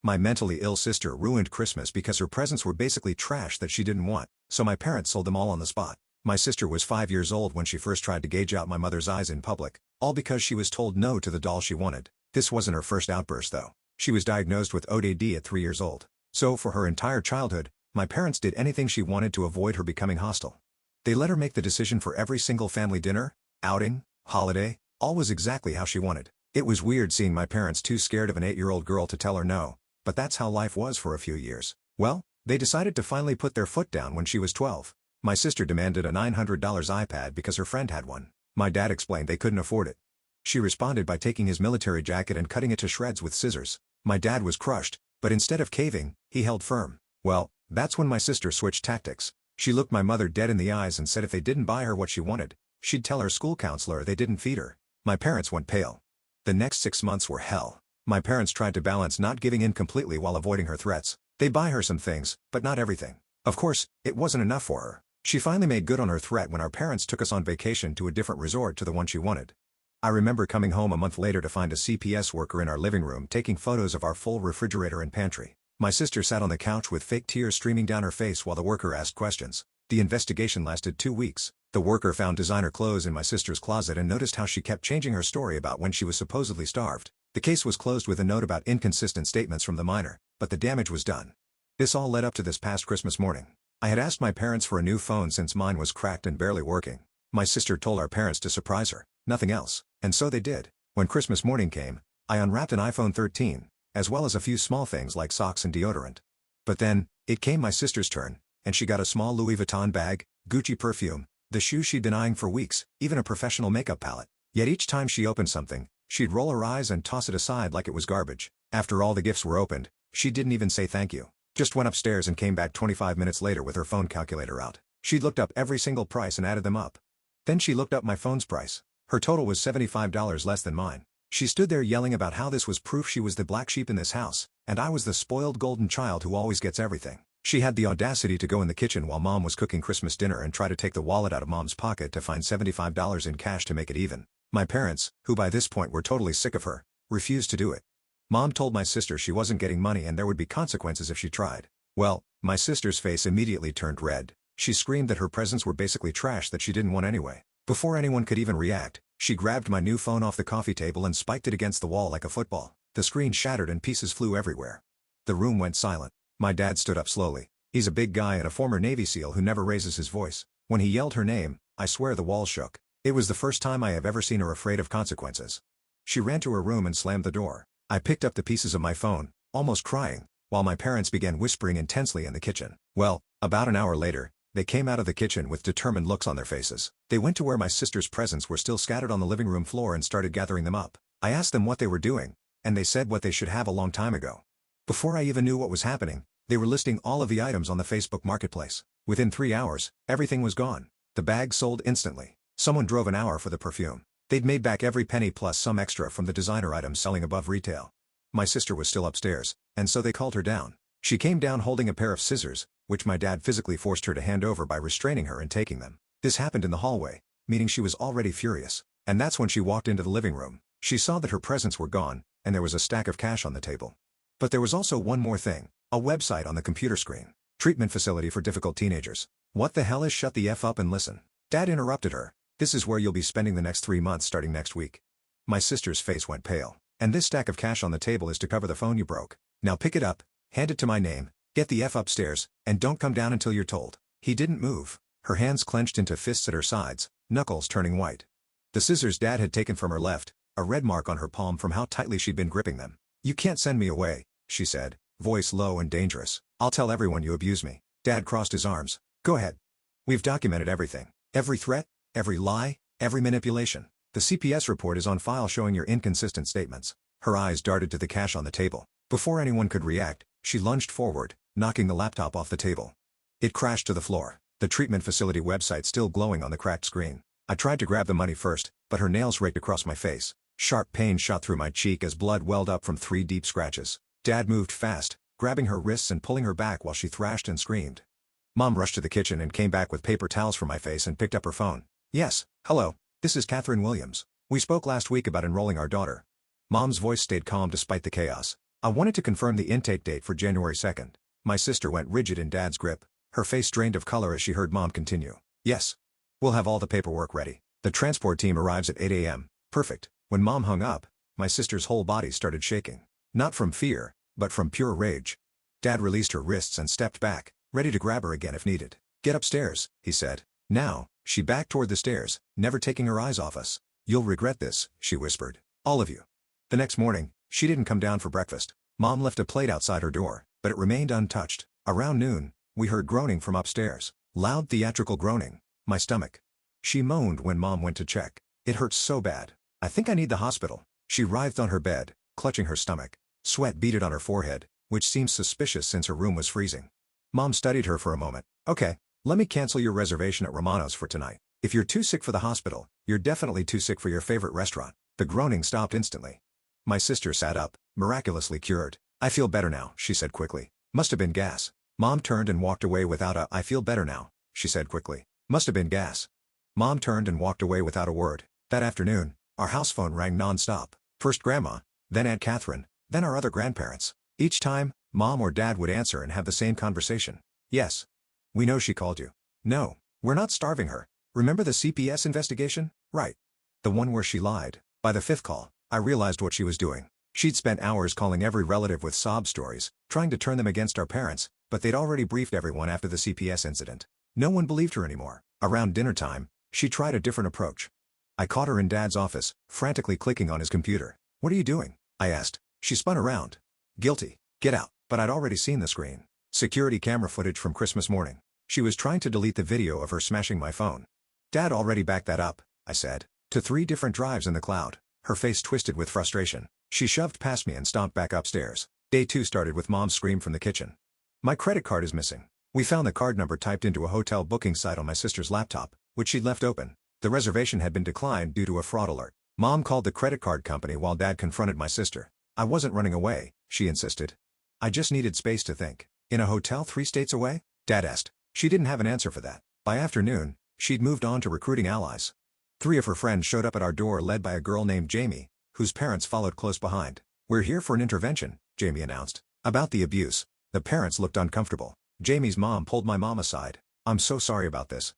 My mentally ill sister ruined Christmas because her presents were basically trash that she didn't want, so my parents sold them all on the spot. My sister was 5 years old when she first tried to gauge out my mother's eyes in public, all because she was told no to the doll she wanted. This wasn't her first outburst though. She was diagnosed with ODD at 3 years old. So for her entire childhood, my parents did anything she wanted to avoid her becoming hostile. They let her make the decision for every single family dinner, outing, holiday, all was exactly how she wanted. It was weird seeing my parents too scared of an 8-year-old girl to tell her no, but that's how life was for a few years. Well, they decided to finally put their foot down when she was 12. My sister demanded a $900 iPad because her friend had one. My dad explained they couldn't afford it. She responded by taking his military jacket and cutting it to shreds with scissors. My dad was crushed, but instead of caving, he held firm. Well, that's when my sister switched tactics. She looked my mother dead in the eyes and said if they didn't buy her what she wanted, she'd tell her school counselor they didn't feed her. My parents went pale. The next 6 months were hell. My parents tried to balance not giving in completely while avoiding her threats. They buy her some things, but not everything. Of course, it wasn't enough for her. She finally made good on her threat when our parents took us on vacation to a different resort to the one she wanted. I remember coming home a month later to find a CPS worker in our living room taking photos of our full refrigerator and pantry. My sister sat on the couch with fake tears streaming down her face while the worker asked questions. The investigation lasted 2 weeks. The worker found designer clothes in my sister's closet and noticed how she kept changing her story about when she was supposedly starved. The case was closed with a note about inconsistent statements from the minor, but the damage was done. This all led up to this past Christmas morning. I had asked my parents for a new phone since mine was cracked and barely working. My sister told our parents to surprise her, nothing else, and so they did. When Christmas morning came, I unwrapped an iPhone 13, as well as a few small things like socks and deodorant. But then, it came my sister's turn, and she got a small Louis Vuitton bag, Gucci perfume, the shoes she'd been eyeing for weeks, even a professional makeup palette. Yet each time she opened something, she'd roll her eyes and toss it aside like it was garbage. After all the gifts were opened, she didn't even say thank you. Just went upstairs and came back 25 minutes later with her phone calculator out. She'd looked up every single price and added them up. Then she looked up my phone's price. Her total was $75 less than mine. She stood there yelling about how this was proof she was the black sheep in this house, and I was the spoiled golden child who always gets everything. She had the audacity to go in the kitchen while mom was cooking Christmas dinner and try to take the wallet out of mom's pocket to find $75 in cash to make it even. My parents, who by this point were totally sick of her, refused to do it. Mom told my sister she wasn't getting money and there would be consequences if she tried. Well, my sister's face immediately turned red. She screamed that her presents were basically trash that she didn't want anyway. Before anyone could even react, she grabbed my new phone off the coffee table and spiked it against the wall like a football. The screen shattered and pieces flew everywhere. The room went silent. My dad stood up slowly. He's a big guy and a former Navy SEAL who never raises his voice. When he yelled her name, I swear the wall shook. It was the first time I have ever seen her afraid of consequences. She ran to her room and slammed the door. I picked up the pieces of my phone, almost crying, while my parents began whispering intensely in the kitchen. Well, about an hour later, they came out of the kitchen with determined looks on their faces. They went to where my sister's presents were still scattered on the living room floor and started gathering them up. I asked them what they were doing, and they said what they should have a long time ago. Before I even knew what was happening, they were listing all of the items on the Facebook Marketplace. Within 3 hours, everything was gone. The bag sold instantly. Someone drove an hour for the perfume. They'd made back every penny plus some extra from the designer items selling above retail. My sister was still upstairs, and so they called her down. She came down holding a pair of scissors, which my dad physically forced her to hand over by restraining her and taking them. This happened in the hallway, meaning she was already furious. And that's when she walked into the living room. She saw that her presents were gone, and there was a stack of cash on the table. But there was also one more thing, a website on the computer screen. Treatment facility for difficult teenagers. What the hell is shut the F up and listen? Dad interrupted her. This is where you'll be spending the next 3 months starting next week. My sister's face went pale. And this stack of cash on the table is to cover the phone you broke. Now pick it up, hand it to my name, get the F upstairs, and don't come down until you're told. He didn't move. Her hands clenched into fists at her sides, knuckles turning white. The scissors Dad had taken from her left, a red mark on her palm from how tightly she'd been gripping them. You can't send me away, she said, voice low and dangerous. I'll tell everyone you abuse me. Dad crossed his arms. Go ahead. We've documented everything. Every threat, every lie, every manipulation. The CPS report is on file showing your inconsistent statements. Her eyes darted to the cash on the table. Before anyone could react, she lunged forward, knocking the laptop off the table. It crashed to the floor, the treatment facility website still glowing on the cracked screen. I tried to grab the money first, but her nails raked across my face. Sharp pain shot through my cheek as blood welled up from 3 deep scratches. Dad moved fast, grabbing her wrists and pulling her back while she thrashed and screamed. Mom rushed to the kitchen and came back with paper towels for my face and picked up her phone. Yes, hello. This is Catherine Williams. We spoke last week about enrolling our daughter. Mom's voice stayed calm despite the chaos. I wanted to confirm the intake date for January 2nd. My sister went rigid in Dad's grip. Her face drained of color as she heard Mom continue. Yes. We'll have all the paperwork ready. The transport team arrives at 8 a.m. Perfect. When Mom hung up, my sister's whole body started shaking. Not from fear, but from pure rage. Dad released her wrists and stepped back, ready to grab her again if needed. Get upstairs, he said. Now, she backed toward the stairs, never taking her eyes off us. You'll regret this, she whispered. All of you. The next morning, she didn't come down for breakfast. Mom left a plate outside her door, but it remained untouched. Around noon, we heard groaning from upstairs. Loud theatrical groaning. My stomach. She moaned when Mom went to check. It hurts so bad. I think I need the hospital. She writhed on her bed, clutching her stomach. Sweat beaded on her forehead, which seemed suspicious since her room was freezing. Mom studied her for a moment. Okay, let me cancel your reservation at Romano's for tonight. If you're too sick for the hospital, you're definitely too sick for your favorite restaurant. The groaning stopped instantly. My sister sat up, miraculously cured. I feel better now, she said quickly. Must have been gas. Mom turned and walked away without a I feel better now, she said quickly. Must have been gas. Mom turned and walked away without a word. That afternoon, our house phone rang non-stop. First Grandma, then Aunt Catherine, then our other grandparents. Each time, Mom or Dad would answer and have the same conversation. Yes. We know she called you. No, we're not starving her. Remember the CPS investigation? Right. The one where she lied. By the fifth call, I realized what she was doing. She'd spent hours calling every relative with sob stories, trying to turn them against our parents, but they'd already briefed everyone after the CPS incident. No one believed her anymore. Around dinner time, she tried a different approach. I caught her in Dad's office, frantically clicking on his computer. What are you doing? I asked. She spun around. Guilty. Get out. But I'd already seen the screen. Security camera footage from Christmas morning. She was trying to delete the video of her smashing my phone. Dad already backed that up, I said. To 3 different drives in the cloud. Her face twisted with frustration. She shoved past me and stomped back upstairs. Day 2 started with Mom's scream from the kitchen. My credit card is missing. We found the card number typed into a hotel booking site on my sister's laptop, which she'd left open. The reservation had been declined due to a fraud alert. Mom called the credit card company while Dad confronted my sister. I wasn't running away, she insisted. I just needed space to think. In a hotel 3 states away? Dad asked. She didn't have an answer for that. By afternoon, she'd moved on to recruiting allies. 3 of her friends showed up at our door led by a girl named Jamie, whose parents followed close behind. We're here for an intervention, Jamie announced. About the abuse. The parents looked uncomfortable. Jamie's mom pulled my mom aside. I'm so sorry about this.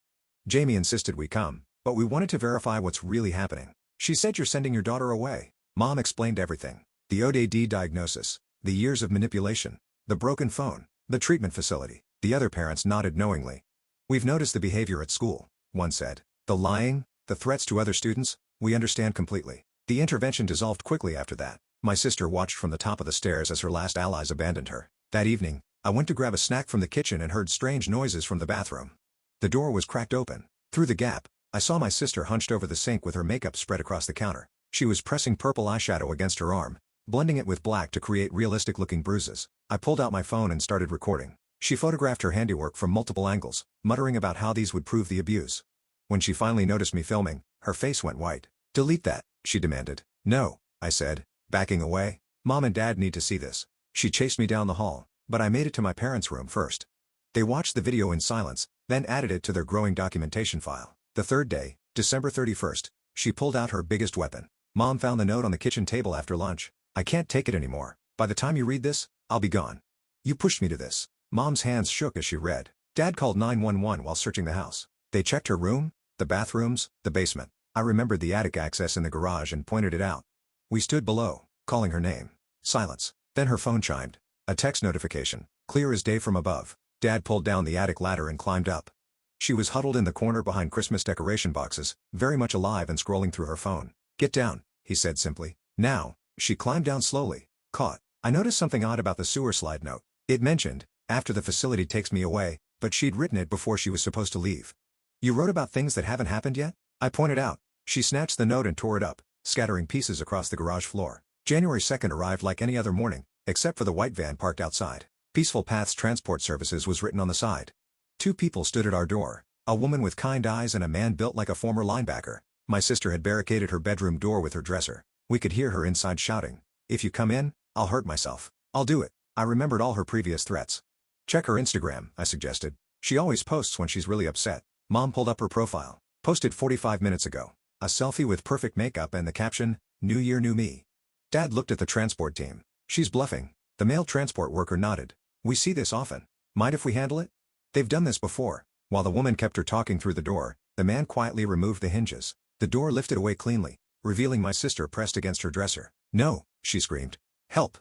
Jamie insisted we come, but we wanted to verify what's really happening. She said you're sending your daughter away. Mom explained everything. The ODD diagnosis, the years of manipulation, the broken phone, the treatment facility. The other parents nodded knowingly. We've noticed the behavior at school, one said. The lying, the threats to other students, we understand completely. The intervention dissolved quickly after that. My sister watched from the top of the stairs as her last allies abandoned her. That evening, I went to grab a snack from the kitchen and heard strange noises from the bathroom. The door was cracked open. Through the gap, I saw my sister hunched over the sink with her makeup spread across the counter. She was pressing purple eyeshadow against her arm, blending it with black to create realistic-looking bruises. I pulled out my phone and started recording. She photographed her handiwork from multiple angles, muttering about how these would prove the abuse. When she finally noticed me filming, her face went white. Delete that, she demanded. No, I said, backing away. Mom and Dad need to see this. She chased me down the hall, but I made it to my parents' room first. They watched the video in silence, then added it to their growing documentation file. The third day, December 31st, she pulled out her biggest weapon. Mom found the note on the kitchen table after lunch. I can't take it anymore. By the time you read this, I'll be gone. You pushed me to this. Mom's hands shook as she read. Dad called 911 while searching the house. They checked her room, the bathrooms, the basement. I remembered the attic access in the garage and pointed it out. We stood below, calling her name. Silence. Then her phone chimed. A text notification, clear as day from above. Dad pulled down the attic ladder and climbed up. She was huddled in the corner behind Christmas decoration boxes, very much alive and scrolling through her phone. Get down, he said simply. Now. She climbed down slowly. Caught. I noticed something odd about the sewer slide note. It mentioned, after the facility takes me away, but she'd written it before she was supposed to leave. You wrote about things that haven't happened yet? I pointed out. She snatched the note and tore it up, scattering pieces across the garage floor. January 2nd arrived like any other morning, except for the white van parked outside. Peaceful Paths Transport Services was written on the side. 2 people stood at our door, a woman with kind eyes and a man built like a former linebacker. My sister had barricaded her bedroom door with her dresser. We could hear her inside shouting, "If you come in, I'll hurt myself. I'll do it." I remembered all her previous threats. Check her Instagram, I suggested. She always posts when she's really upset. Mom pulled up her profile. Posted 45 minutes ago. A selfie with perfect makeup and the caption, "New Year, New Me." Dad looked at the transport team. She's bluffing. The male transport worker nodded. We see this often. Mind if we handle it? They've done this before. While the woman kept her talking through the door, the man quietly removed the hinges. The door lifted away cleanly, revealing my sister pressed against her dresser. No, she screamed. Help!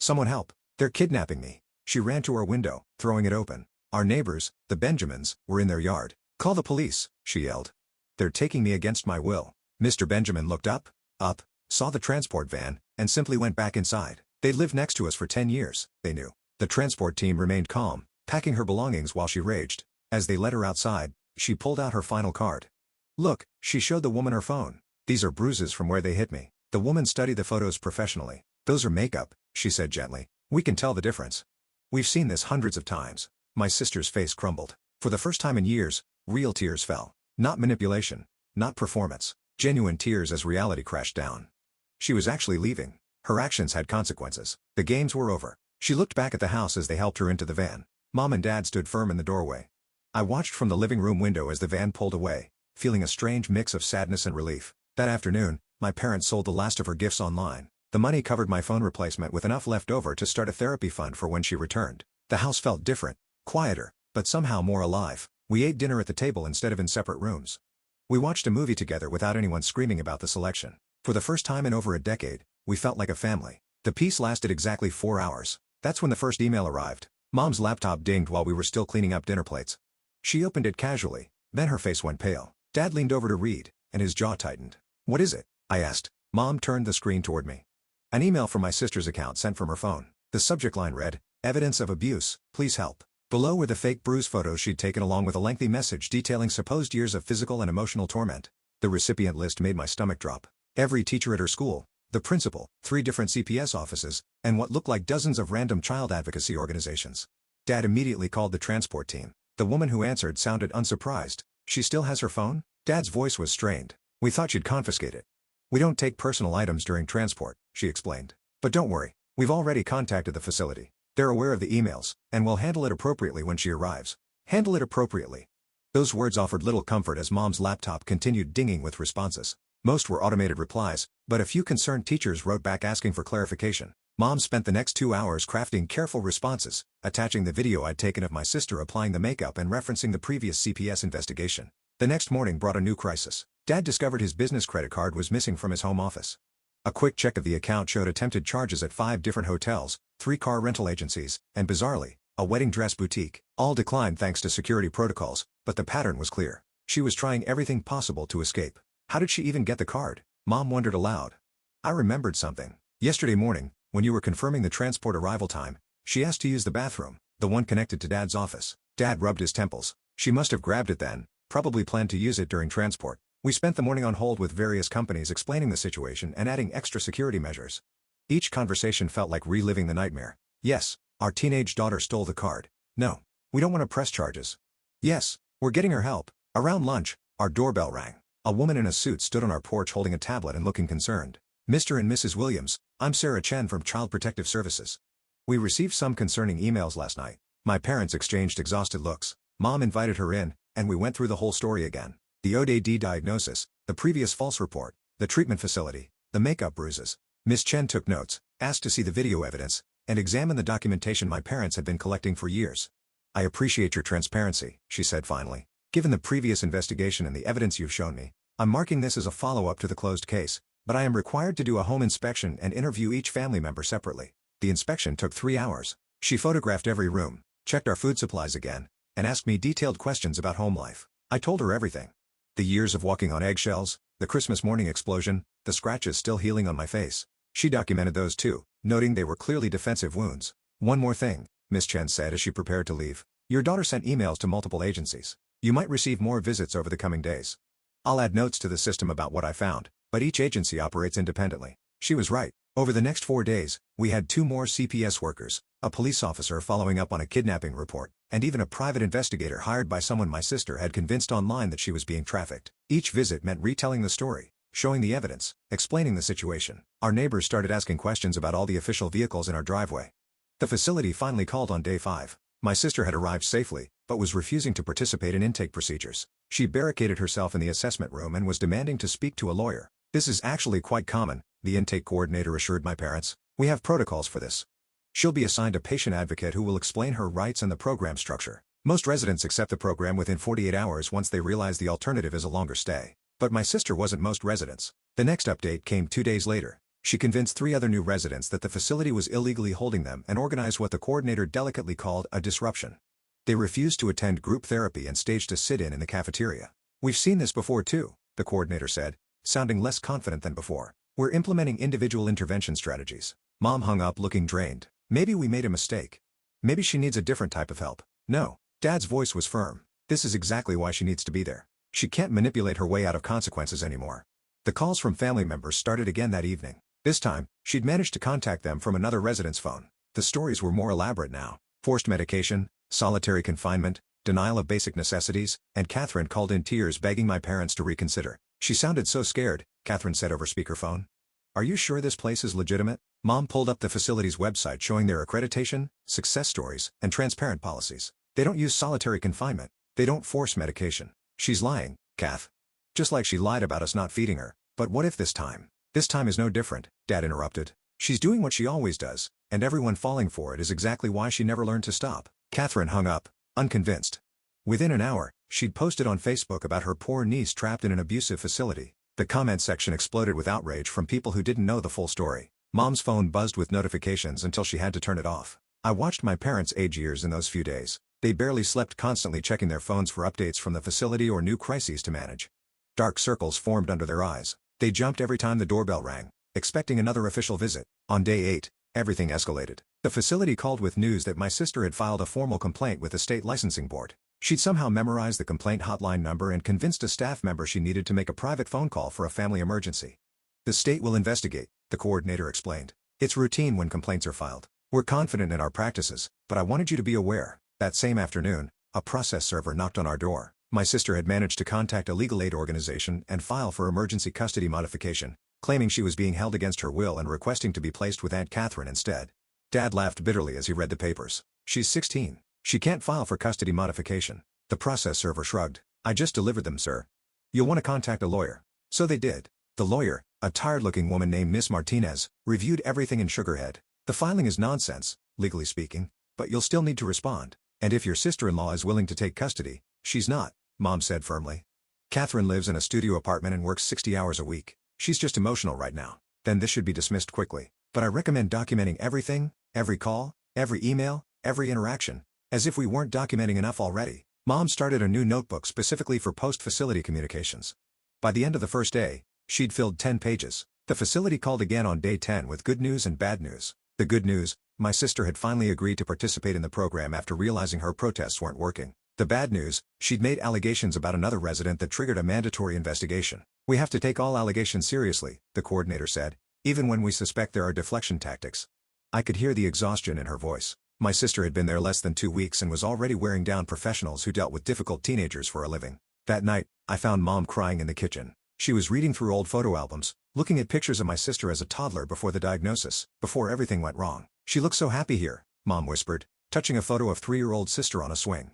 Someone help! They're kidnapping me. She ran to her window, throwing it open. Our neighbors, the Benjamins, were in their yard. Call the police, she yelled. They're taking me against my will. Mr. Benjamin looked up, saw the transport van, and simply went back inside. They'd lived next to us for 10 years, they knew. The transport team remained calm, packing her belongings while she raged. As they led her outside, she pulled out her final card. Look, she showed the woman her phone. These are bruises from where they hit me. The woman studied the photos professionally. Those are makeup, she said gently. We can tell the difference. We've seen this hundreds of times. My sister's face crumbled. For the first time in years, real tears fell. Not manipulation. Not performance. Genuine tears as reality crashed down. She was actually leaving. Her actions had consequences. The games were over. She looked back at the house as they helped her into the van. Mom and Dad stood firm in the doorway. I watched from the living room window as the van pulled away, feeling a strange mix of sadness and relief. That afternoon, my parents sold the last of her gifts online. The money covered my phone replacement with enough left over to start a therapy fund for when she returned. The house felt different, quieter, but somehow more alive. We ate dinner at the table instead of in separate rooms. We watched a movie together without anyone screaming about the selection. For the first time in over a decade, we felt like a family. The peace lasted exactly 4 hours. That's when the first email arrived. Mom's laptop dinged while we were still cleaning up dinner plates. She opened it casually, then her face went pale. Dad leaned over to read, and his jaw tightened. What is it? I asked. Mom turned the screen toward me. An email from my sister's account sent from her phone. The subject line read, "Evidence of abuse, please help." Below were the fake bruise photos she'd taken along with a lengthy message detailing supposed years of physical and emotional torment. The recipient list made my stomach drop. Every teacher at her school, the principal, 3 different CPS offices, and what looked like dozens of random child advocacy organizations. Dad immediately called the transport team. The woman who answered sounded unsurprised. She still has her phone? Dad's voice was strained. We thought she'd confiscate it. We don't take personal items during transport, she explained. But don't worry, we've already contacted the facility. They're aware of the emails, and will handle it appropriately when she arrives. Handle it appropriately. Those words offered little comfort as Mom's laptop continued dinging with responses. Most were automated replies, but a few concerned teachers wrote back asking for clarification. Mom spent the next 2 hours crafting careful responses, attaching the video I'd taken of my sister applying the makeup and referencing the previous CPS investigation. The next morning brought a new crisis. Dad discovered his business credit card was missing from his home office. A quick check of the account showed attempted charges at 5 different hotels, 3 car rental agencies, and bizarrely, a wedding dress boutique. All declined thanks to security protocols, but the pattern was clear. She was trying everything possible to escape. How did she even get the card? Mom wondered aloud. I remembered something. Yesterday morning, when you were confirming the transport arrival time, she asked to use the bathroom, the one connected to Dad's office. Dad rubbed his temples. She must have grabbed it then, probably planned to use it during transport. We spent the morning on hold with various companies explaining the situation and adding extra security measures. Each conversation felt like reliving the nightmare. Yes, our teenage daughter stole the card. No, we don't want to press charges. Yes, we're getting her help. Around lunch, our doorbell rang. A woman in a suit stood on our porch holding a tablet and looking concerned. Mr. and Mrs. Williams, I'm Sarah Chen from Child Protective Services. We received some concerning emails last night. My parents exchanged exhausted looks. Mom invited her in, and we went through the whole story again. The ODD diagnosis, the previous false report, the treatment facility, the makeup bruises. Miss Chen took notes, asked to see the video evidence, and examined the documentation my parents had been collecting for years. I appreciate your transparency, she said finally. Given the previous investigation and the evidence you've shown me, I'm marking this as a follow-up to the closed case, but I am required to do a home inspection and interview each family member separately. The inspection took 3 hours. She photographed every room, checked our food supplies again, and asked me detailed questions about home life. I told her everything. The years of walking on eggshells, the Christmas morning explosion, the scratches still healing on my face. She documented those too, noting they were clearly defensive wounds. One more thing, Miss Chen said as she prepared to leave. Your daughter sent emails to multiple agencies. You might receive more visits over the coming days. I'll add notes to the system about what I found, but each agency operates independently. She was right. Over the next 4 days, we had 2 more CPS workers, a police officer following up on a kidnapping report, and even a private investigator hired by someone my sister had convinced online that she was being trafficked. Each visit meant retelling the story, showing the evidence, explaining the situation. Our neighbors started asking questions about all the official vehicles in our driveway. The facility finally called on day 5. My sister had arrived safely, but was refusing to participate in intake procedures. She barricaded herself in the assessment room and was demanding to speak to a lawyer. This is actually quite common, the intake coordinator assured my parents. We have protocols for this. She'll be assigned a patient advocate who will explain her rights and the program structure. Most residents accept the program within 48 hours once they realize the alternative is a longer stay. But my sister wasn't most residents. The next update came 2 days later. She convinced 3 other new residents that the facility was illegally holding them and organized what the coordinator delicately called a disruption. They refused to attend group therapy and staged a sit-in in the cafeteria. "We've seen this before too," the coordinator said, sounding less confident than before. "We're implementing individual intervention strategies." Mom hung up looking drained. "Maybe we made a mistake. Maybe she needs a different type of help." "No." Dad's voice was firm. "This is exactly why she needs to be there. She can't manipulate her way out of consequences anymore." The calls from family members started again that evening. This time, she'd managed to contact them from another resident's phone. The stories were more elaborate now. Forced medication, solitary confinement, denial of basic necessities, and Catherine called in tears begging my parents to reconsider. "She sounded so scared," Catherine said over speakerphone. "Are you sure this place is legitimate?" Mom pulled up the facility's website showing their accreditation, success stories, and transparent policies. "They don't use solitary confinement. They don't force medication." "She's lying, Kath. Just like she lied about us not feeding her." "But what if this time?" "This time is no different," Dad interrupted. "She's doing what she always does, and everyone falling for it is exactly why she never learned to stop." Catherine hung up, unconvinced. Within an hour, she'd posted on Facebook about her poor niece trapped in an abusive facility. The comment section exploded with outrage from people who didn't know the full story. Mom's phone buzzed with notifications until she had to turn it off. I watched my parents age years in those few days. They barely slept, constantly checking their phones for updates from the facility or new crises to manage. Dark circles formed under their eyes. They jumped every time the doorbell rang, expecting another official visit. On day 8, everything escalated. The facility called with news that my sister had filed a formal complaint with the state licensing board. She'd somehow memorized the complaint hotline number and convinced a staff member she needed to make a private phone call for a family emergency. "The state will investigate," the coordinator explained. "It's routine when complaints are filed. We're confident in our practices, but I wanted you to be aware." That same afternoon, a process server knocked on our door. My sister had managed to contact a legal aid organization and file for emergency custody modification, claiming she was being held against her will and requesting to be placed with Aunt Catherine instead. Dad laughed bitterly as he read the papers. "She's 16. She can't file for custody modification." The process server shrugged. "I just delivered them, sir. You'll want to contact a lawyer." So they did. The lawyer, a tired-looking woman named Miss Martinez, reviewed everything in Sugarhead. "The filing is nonsense, legally speaking, but you'll still need to respond. And if your sister-in-law is willing to take custody, she's not," Mom said firmly. "Catherine lives in a studio apartment and works 60 hours a week. She's just emotional right now." "Then this should be dismissed quickly. But I recommend documenting everything, every call, every email, every interaction, as if we weren't documenting enough already." Mom started a new notebook specifically for post-facility communications. By the end of the first day, she'd filled 10 pages. The facility called again on day 10 with good news and bad news. The good news: my sister had finally agreed to participate in the program after realizing her protests weren't working. The bad news: she'd made allegations about another resident that triggered a mandatory investigation. "We have to take all allegations seriously," the coordinator said, "even when we suspect there are deflection tactics." I could hear the exhaustion in her voice. My sister had been there less than 2 weeks and was already wearing down professionals who dealt with difficult teenagers for a living. That night, I found Mom crying in the kitchen. She was reading through old photo albums, looking at pictures of my sister as a toddler before the diagnosis, before everything went wrong. "She looks so happy here," Mom whispered, touching a photo of 3-year-old sister on a swing.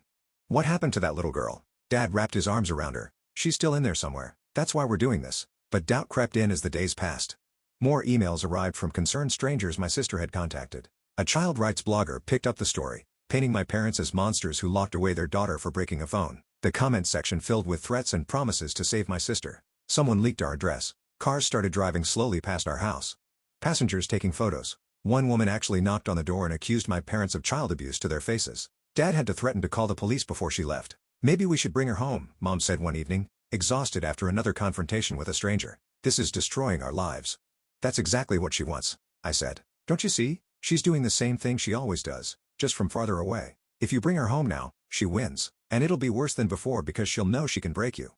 "What happened to that little girl?" Dad wrapped his arms around her. "She's still in there somewhere. That's why we're doing this." But doubt crept in as the days passed. More emails arrived from concerned strangers my sister had contacted. A child rights blogger picked up the story, painting my parents as monsters who locked away their daughter for breaking a phone. The comment section filled with threats and promises to save my sister. Someone leaked our address. Cars started driving slowly past our house. Passengers taking photos. One woman actually knocked on the door and accused my parents of child abuse to their faces. Dad had to threaten to call the police before she left. "Maybe we should bring her home," Mom said one evening, exhausted after another confrontation with a stranger. "This is destroying our lives." "That's exactly what she wants," I said. "Don't you see? She's doing the same thing she always does, just from farther away. If you bring her home now, she wins, and it'll be worse than before because she'll know she can break you."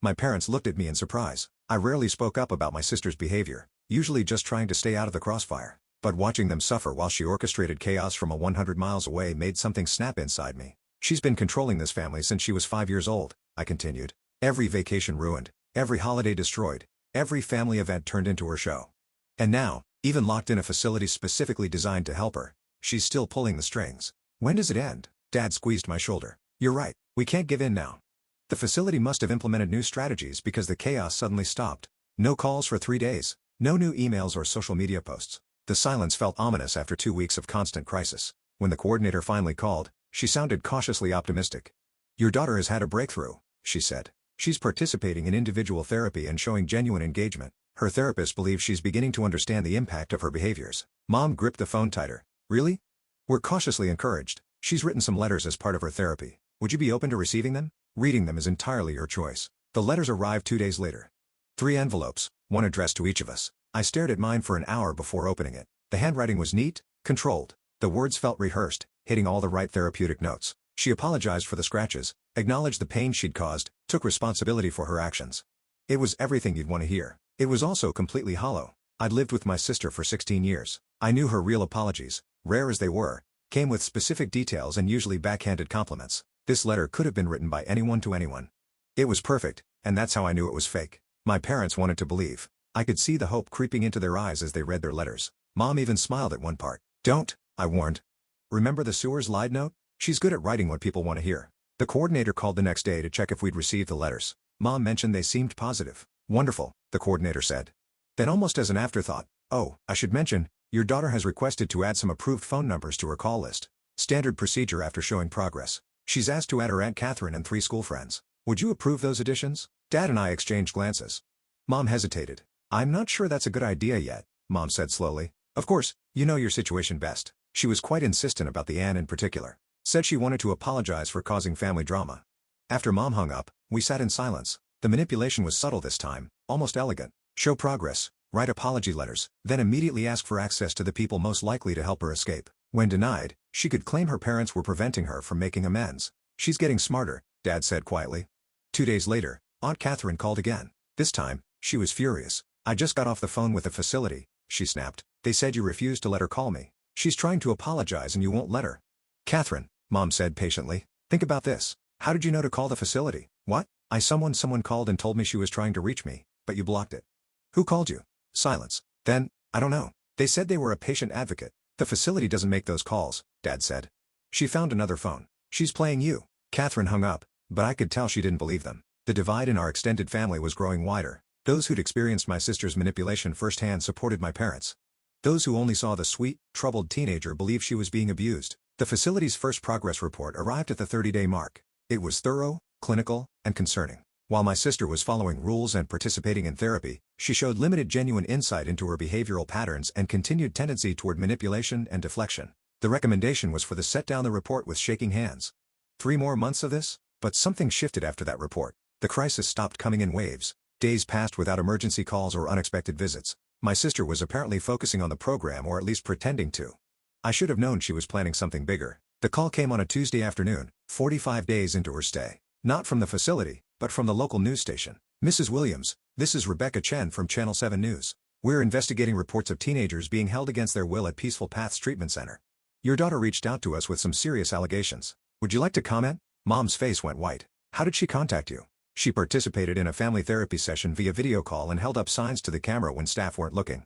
My parents looked at me in surprise. I rarely spoke up about my sister's behavior, usually just trying to stay out of the crossfire. But watching them suffer while she orchestrated chaos from 100 miles away made something snap inside me. "She's been controlling this family since she was 5 years old," I continued. "Every vacation ruined, every holiday destroyed, every family event turned into her show. And now, even locked in a facility specifically designed to help her, she's still pulling the strings. When does it end?" Dad squeezed my shoulder. "You're right, we can't give in now." The facility must have implemented new strategies because the chaos suddenly stopped. No calls for 3 days, no new emails or social media posts. The silence felt ominous after 2 weeks of constant crisis. When the coordinator finally called, she sounded cautiously optimistic. "Your daughter has had a breakthrough," she said. "She's participating in individual therapy and showing genuine engagement. Her therapist believes she's beginning to understand the impact of her behaviors." Mom gripped the phone tighter. "Really?" "We're cautiously encouraged. She's written some letters as part of her therapy. Would you be open to receiving them? Reading them is entirely your choice." The letters arrived 2 days later. 3 envelopes, one addressed to each of us. I stared at mine for an hour before opening it. The handwriting was neat, controlled. The words felt rehearsed, hitting all the right therapeutic notes. She apologized for the scratches, acknowledged the pain she'd caused, took responsibility for her actions. It was everything you'd want to hear. It was also completely hollow. I'd lived with my sister for 16 years. I knew her real apologies, rare as they were, came with specific details and usually backhanded compliments. This letter could have been written by anyone to anyone. It was perfect, and that's how I knew it was fake. My parents wanted to believe. I could see the hope creeping into their eyes as they read their letters. Mom even smiled at one part. "Don't," I warned. "Remember the Sewers lied note? She's good at writing what people want to hear." The coordinator called the next day to check if we'd received the letters. Mom mentioned they seemed positive. "Wonderful," the coordinator said. Then almost as an afterthought, "Oh, I should mention, your daughter has requested to add some approved phone numbers to her call list. Standard procedure after showing progress. She's asked to add her Aunt Catherine and 3 school friends. Would you approve those additions?" Dad and I exchanged glances. Mom hesitated. "I'm not sure that's a good idea yet," Mom said slowly. "Of course, you know your situation best." She was quite insistent about the Anne in particular. Said she wanted to apologize for causing family drama. After Mom hung up, we sat in silence. The manipulation was subtle this time, almost elegant. Show progress, write apology letters, then immediately ask for access to the people most likely to help her escape. When denied, she could claim her parents were preventing her from making amends. "She's getting smarter," Dad said quietly. 2 days later, Aunt Catherine called again. This time, she was furious. "I just got off the phone with the facility," she snapped. "They said you refused to let her call me. She's trying to apologize and you won't let her." "Catherine," Mom said patiently, "think about this. How did you know to call the facility?" "What?" Someone called and told me she was trying to reach me, but you blocked it." "Who called you?" Silence. Then, "I don't know. They said they were a patient advocate." "The facility doesn't make those calls," Dad said. She found another phone. "She's playing you." Catherine hung up, but I could tell she didn't believe them. The divide in our extended family was growing wider. Those who'd experienced my sister's manipulation firsthand supported my parents. Those who only saw the sweet, troubled teenager believed she was being abused. The facility's first progress report arrived at the 30-day mark. It was thorough, clinical, and concerning. While my sister was following rules and participating in therapy, she showed limited genuine insight into her behavioral patterns and continued tendency toward manipulation and deflection. The recommendation was for the set down the report with shaking hands. 3 more months of this? But something shifted after that report. The crisis stopped coming in waves. Days passed without emergency calls or unexpected visits. My sister was apparently focusing on the program, or at least pretending to. I should have known she was planning something bigger. The call came on a Tuesday afternoon, 45 days into her stay. Not from the facility, but from the local news station. "Mrs. Williams, this is Rebecca Chen from Channel 7 News. We're investigating reports of teenagers being held against their will at Peaceful Paths Treatment Center. Your daughter reached out to us with some serious allegations. Would you like to comment?" Mom's face went white. "How did she contact you?" "She participated in a family therapy session via video call and held up signs to the camera when staff weren't looking.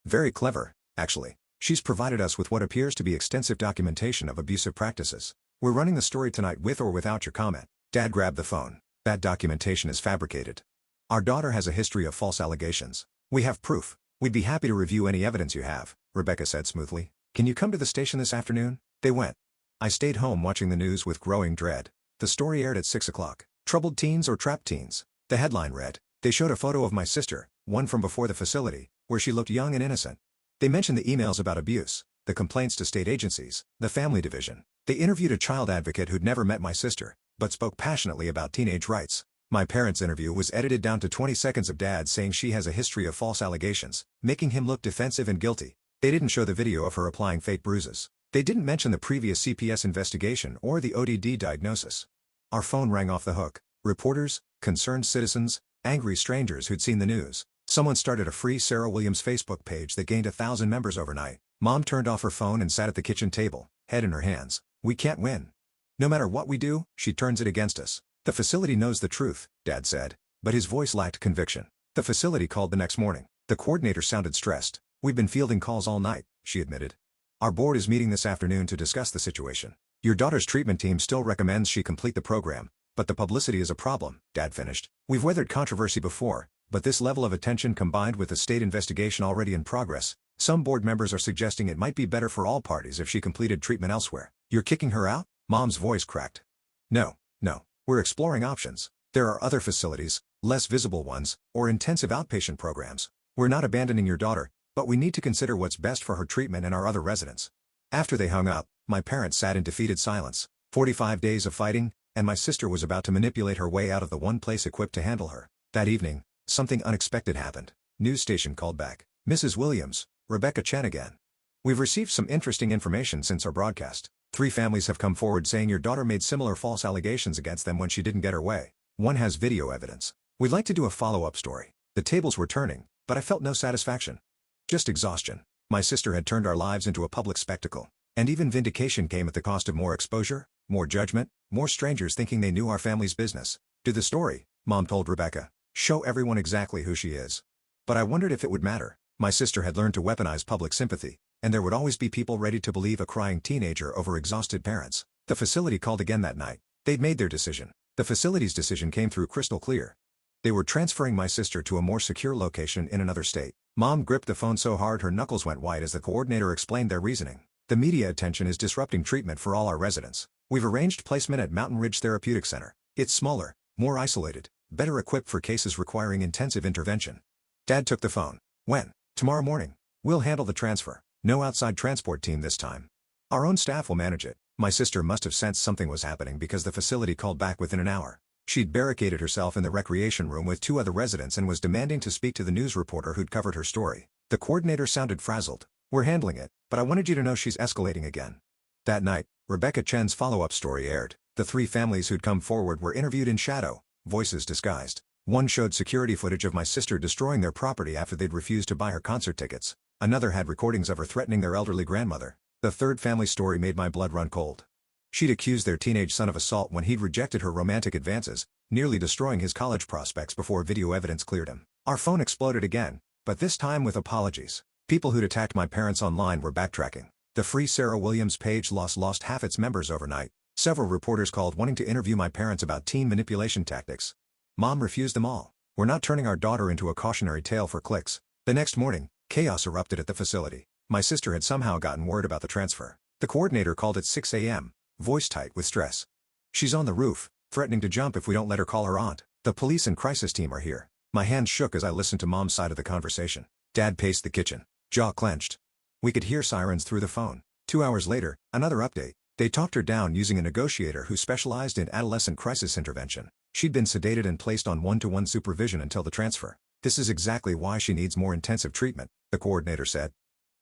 Very clever, actually. She's provided us with what appears to be extensive documentation of abusive practices. We're running the story tonight with or without your comment." Dad grabbed the phone. "That documentation is fabricated. Our daughter has a history of false allegations. We have proof. We'd be happy to review any evidence you have," Rebecca said smoothly. "Can you come to the station this afternoon?" They went. I stayed home watching the news with growing dread. The story aired at 6 o'clock. "Troubled teens or trapped teens?" The headline read. They showed a photo of my sister, one from before the facility, where she looked young and innocent. They mentioned the emails about abuse, the complaints to state agencies, the family division. They interviewed a child advocate who'd never met my sister, but spoke passionately about teenage rights. My parents' interview was edited down to 20 seconds of Dad saying she has a history of false allegations, making him look defensive and guilty. They didn't show the video of her applying fake bruises. They didn't mention the previous CPS investigation or the ODD diagnosis. Our phone rang off the hook. Reporters, concerned citizens, angry strangers who'd seen the news. Someone started a free Sarah Williams Facebook page that gained 1,000 members overnight. Mom turned off her phone and sat at the kitchen table, head in her hands. "We can't win. No matter what we do, she turns it against us." "The facility knows the truth," Dad said, but his voice lacked conviction. The facility called the next morning. The coordinator sounded stressed. "We've been fielding calls all night," she admitted. "Our board is meeting this afternoon to discuss the situation. Your daughter's treatment team still recommends she complete the program, but the publicity is a problem," Dad finished. "We've weathered controversy before, but this level of attention combined with the state investigation already in progress, Some board members are suggesting it might be better for all parties if she completed treatment elsewhere. You're kicking her out? Mom's voice cracked. No, no, we're exploring options. There are other facilities, less visible ones, or intensive outpatient programs. We're not abandoning your daughter, but we need to consider what's best for her treatment and our other residents. After they hung up, my parents sat in defeated silence. 45 days of fighting, and my sister was about to manipulate her way out of the one place equipped to handle her. That evening, something unexpected happened. News station called back. Mrs. Williams, Rebecca Chen again. We've received some interesting information since our broadcast. 3 families have come forward saying your daughter made similar false allegations against them when she didn't get her way. One has video evidence. We'd like to do a follow-up story. The tables were turning, but I felt no satisfaction. Just exhaustion. My sister had turned our lives into a public spectacle. And even vindication came at the cost of more exposure, more judgment, more strangers thinking they knew our family's business. Do the story, Mom told Rebecca. Show everyone exactly who she is. But I wondered if it would matter. My sister had learned to weaponize public sympathy, and there would always be people ready to believe a crying teenager over exhausted parents. The facility called again that night. They'd made their decision. The facility's decision came through crystal clear. They were transferring my sister to a more secure location in another state. Mom gripped the phone so hard her knuckles went white as the coordinator explained their reasoning. The media attention is disrupting treatment for all our residents. We've arranged placement at Mountain Ridge Therapeutic Center. It's smaller, more isolated, better equipped for cases requiring intensive intervention. Dad took the phone. When? Tomorrow morning. We'll handle the transfer. No outside transport team this time. Our own staff will manage it. My sister must have sensed something was happening because the facility called back within an hour. She'd barricaded herself in the recreation room with 2 other residents and was demanding to speak to the news reporter who'd covered her story. The coordinator sounded frazzled. We're handling it, but I wanted you to know she's escalating again. That night, Rebecca Chen's follow-up story aired. The 3 families who'd come forward were interviewed in shadow, voices disguised. One showed security footage of my sister destroying their property after they'd refused to buy her concert tickets. Another had recordings of her threatening their elderly grandmother. The third family story made my blood run cold. She'd accused their teenage son of assault when he'd rejected her romantic advances, nearly destroying his college prospects before video evidence cleared him. Our phone exploded again, but this time with apologies. People who'd attacked my parents online were backtracking. The Free Sarah Williams page lost half its members overnight. Several reporters called wanting to interview my parents about teen manipulation tactics. Mom refused them all. We're not turning our daughter into a cautionary tale for clicks. The next morning, chaos erupted at the facility. My sister had somehow gotten word about the transfer. The coordinator called at 6 a.m., voice tight with stress. She's on the roof, threatening to jump if we don't let her call her aunt. The police and crisis team are here. My hands shook as I listened to Mom's side of the conversation. Dad paced the kitchen, jaw clenched. We could hear sirens through the phone. 2 hours later, another update. They talked her down using a negotiator who specialized in adolescent crisis intervention. She'd been sedated and placed on one-to-one supervision until the transfer. This is exactly why she needs more intensive treatment, the coordinator said.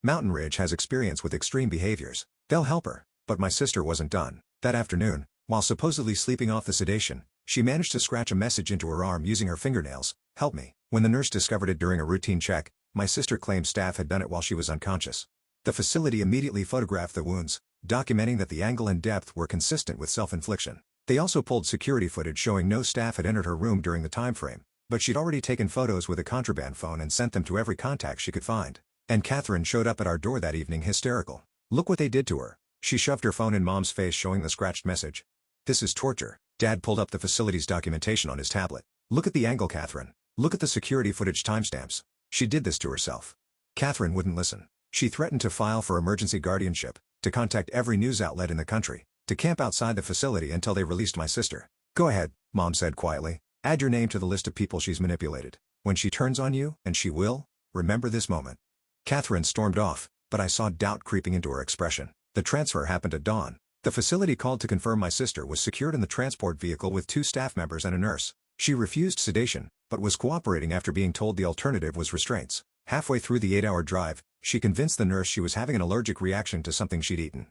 Mountain Ridge has experience with extreme behaviors. They'll help her. But my sister wasn't done. That afternoon, while supposedly sleeping off the sedation, she managed to scratch a message into her arm using her fingernails. Help me. When the nurse discovered it during a routine check, my sister claimed staff had done it while she was unconscious. The facility immediately photographed the wounds, documenting that the angle and depth were consistent with self-infliction. They also pulled security footage showing no staff had entered her room during the time frame, but she'd already taken photos with a contraband phone and sent them to every contact she could find. And Catherine showed up at our door that evening hysterical. Look what they did to her. She shoved her phone in Mom's face showing the scratched message. This is torture. Dad pulled up the facility's documentation on his tablet. Look at the angle, Catherine. Look at the security footage timestamps. She did this to herself. Catherine wouldn't listen. She threatened to file for emergency guardianship, to contact every news outlet in the country, to camp outside the facility until they released my sister. Go ahead, Mom said quietly. Add your name to the list of people she's manipulated. When she turns on you, and she will, remember this moment. Catherine stormed off, but I saw doubt creeping into her expression. The transfer happened at dawn. The facility called to confirm my sister was secured in the transport vehicle with 2 staff members and a nurse. She refused sedation, but was cooperating after being told the alternative was restraints. Halfway through the 8-hour drive, she convinced the nurse she was having an allergic reaction to something she'd eaten.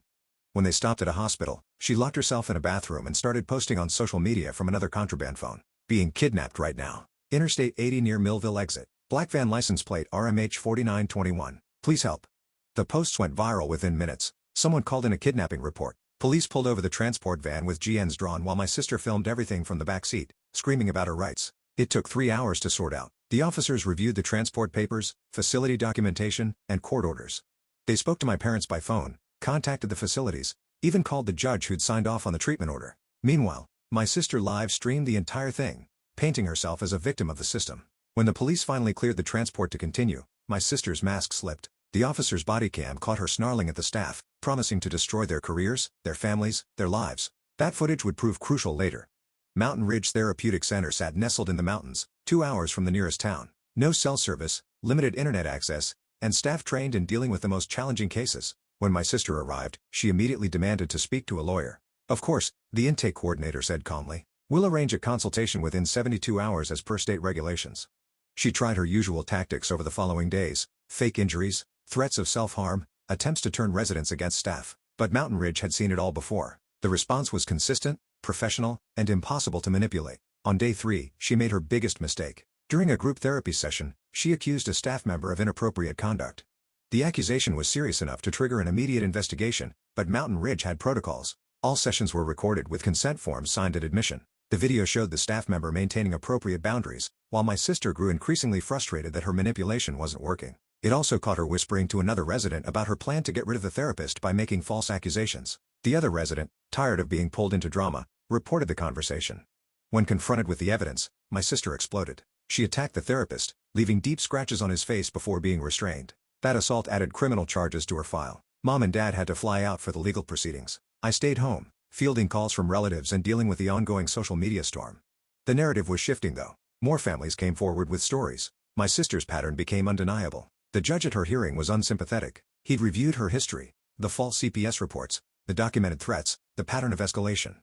When they stopped at a hospital, she locked herself in a bathroom and started posting on social media from another contraband phone. Being kidnapped right now. Interstate 80 near Millville exit. Black van license plate RMH 4921. Please help. The posts went viral within minutes. Someone called in a kidnapping report. Police pulled over the transport van with GNs drawn while my sister filmed everything from the back seat, screaming about her rights. It took 3 hours to sort out. The officers reviewed the transport papers, facility documentation, and court orders. They spoke to my parents by phone, contacted the facilities, even called the judge who'd signed off on the treatment order. Meanwhile, my sister live-streamed the entire thing, painting herself as a victim of the system. When the police finally cleared the transport to continue, my sister's mask slipped. The officer's body cam caught her snarling at the staff, promising to destroy their careers, their families, their lives. That footage would prove crucial later. Mountain Ridge Therapeutic Center sat nestled in the mountains, 2 hours from the nearest town. No cell service, limited internet access, and staff trained in dealing with the most challenging cases. When my sister arrived, she immediately demanded to speak to a lawyer. Of course, the intake coordinator said calmly. We'll arrange a consultation within 72 hours as per state regulations. She tried her usual tactics over the following days: fake injuries, threats of self-harm, attempts to turn residents against staff. But Mountain Ridge had seen it all before. The response was consistent, professional, and impossible to manipulate. On day 3, she made her biggest mistake. During a group therapy session, she accused a staff member of inappropriate conduct. The accusation was serious enough to trigger an immediate investigation, but Mountain Ridge had protocols. All sessions were recorded with consent forms signed at admission. The video showed the staff member maintaining appropriate boundaries, while my sister grew increasingly frustrated that her manipulation wasn't working. It also caught her whispering to another resident about her plan to get rid of the therapist by making false accusations. The other resident, tired of being pulled into drama, reported the conversation. When confronted with the evidence, my sister exploded. She attacked the therapist, leaving deep scratches on his face before being restrained. That assault added criminal charges to her file. Mom and Dad had to fly out for the legal proceedings. I stayed home, fielding calls from relatives and dealing with the ongoing social media storm. The narrative was shifting though. More families came forward with stories. My sister's pattern became undeniable. The judge at her hearing was unsympathetic. He'd reviewed her history, the false CPS reports, the documented threats, the pattern of escalation.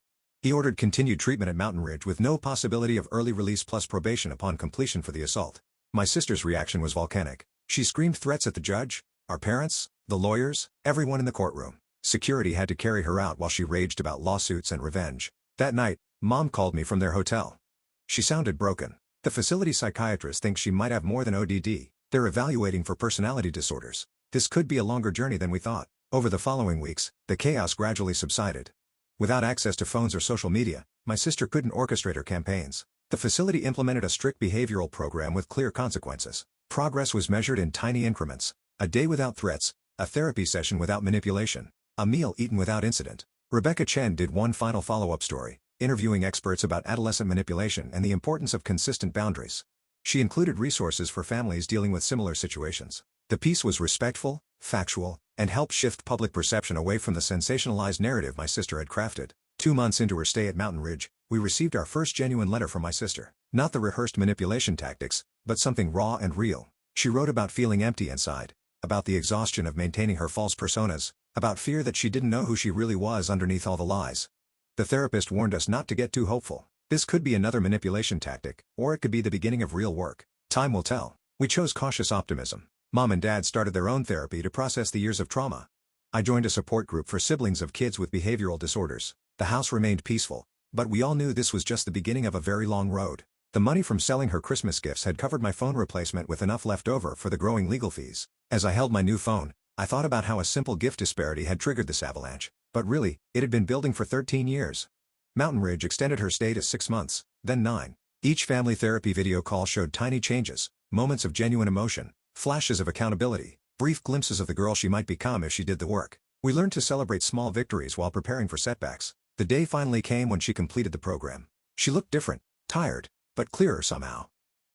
He ordered continued treatment at Mountain Ridge with no possibility of early release plus probation upon completion for the assault. My sister's reaction was volcanic. She screamed threats at the judge, our parents, the lawyers, everyone in the courtroom. Security had to carry her out while she raged about lawsuits and revenge. That night, Mom called me from their hotel. She sounded broken. The facility psychiatrist thinks she might have more than ODD. They're evaluating for personality disorders. This could be a longer journey than we thought. Over the following weeks, the chaos gradually subsided. Without access to phones or social media, my sister couldn't orchestrate her campaigns. The facility implemented a strict behavioral program with clear consequences. Progress was measured in tiny increments. A day without threats, a therapy session without manipulation, a meal eaten without incident. Rebecca Chen did one final follow-up story, interviewing experts about adolescent manipulation and the importance of consistent boundaries. She included resources for families dealing with similar situations. The piece was respectful, factual, and helped shift public perception away from the sensationalized narrative my sister had crafted. 2 months into her stay at Mountain Ridge, we received our first genuine letter from my sister. Not the rehearsed manipulation tactics, but something raw and real. She wrote about feeling empty inside, about the exhaustion of maintaining her false personas, about fear that she didn't know who she really was underneath all the lies. The therapist warned us not to get too hopeful. This could be another manipulation tactic, or it could be the beginning of real work. Time will tell. We chose cautious optimism. Mom and Dad started their own therapy to process the years of trauma. I joined a support group for siblings of kids with behavioral disorders. The house remained peaceful, but we all knew this was just the beginning of a very long road. The money from selling her Christmas gifts had covered my phone replacement with enough left over for the growing legal fees. As I held my new phone, I thought about how a simple gift disparity had triggered this avalanche. But really, it had been building for 13 years. Mountain Ridge extended her stay to 6 months, then 9. Each family therapy video call showed tiny changes, moments of genuine emotion, flashes of accountability, brief glimpses of the girl she might become if she did the work. We learned to celebrate small victories while preparing for setbacks. The day finally came when she completed the program. She looked different, tired, but clearer somehow.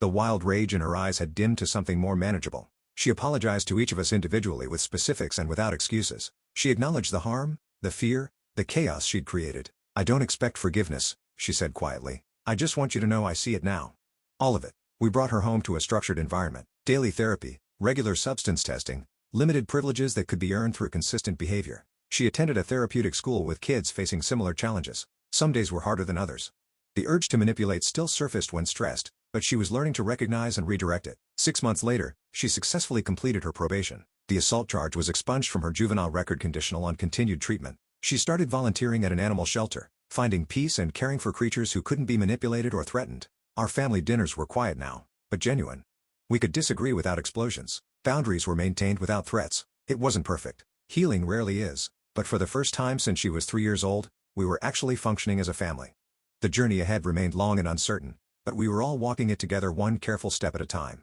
The wild rage in her eyes had dimmed to something more manageable. She apologized to each of us individually with specifics and without excuses. She acknowledged the harm, the fear, the chaos she'd created. I don't expect forgiveness, she said quietly. I just want you to know I see it now. All of it. We brought her home to a structured environment, daily therapy, regular substance testing, limited privileges that could be earned through consistent behavior. She attended a therapeutic school with kids facing similar challenges. Some days were harder than others. The urge to manipulate still surfaced when stressed, but she was learning to recognize and redirect it. 6 months later, she successfully completed her probation. The assault charge was expunged from her juvenile record conditional on continued treatment. She started volunteering at an animal shelter, finding peace and caring for creatures who couldn't be manipulated or threatened. Our family dinners were quiet now, but genuine. We could disagree without explosions. Boundaries were maintained without threats. It wasn't perfect. Healing rarely is. But for the first time since she was 3 years old, we were actually functioning as a family. The journey ahead remained long and uncertain, but we were all walking it together one careful step at a time.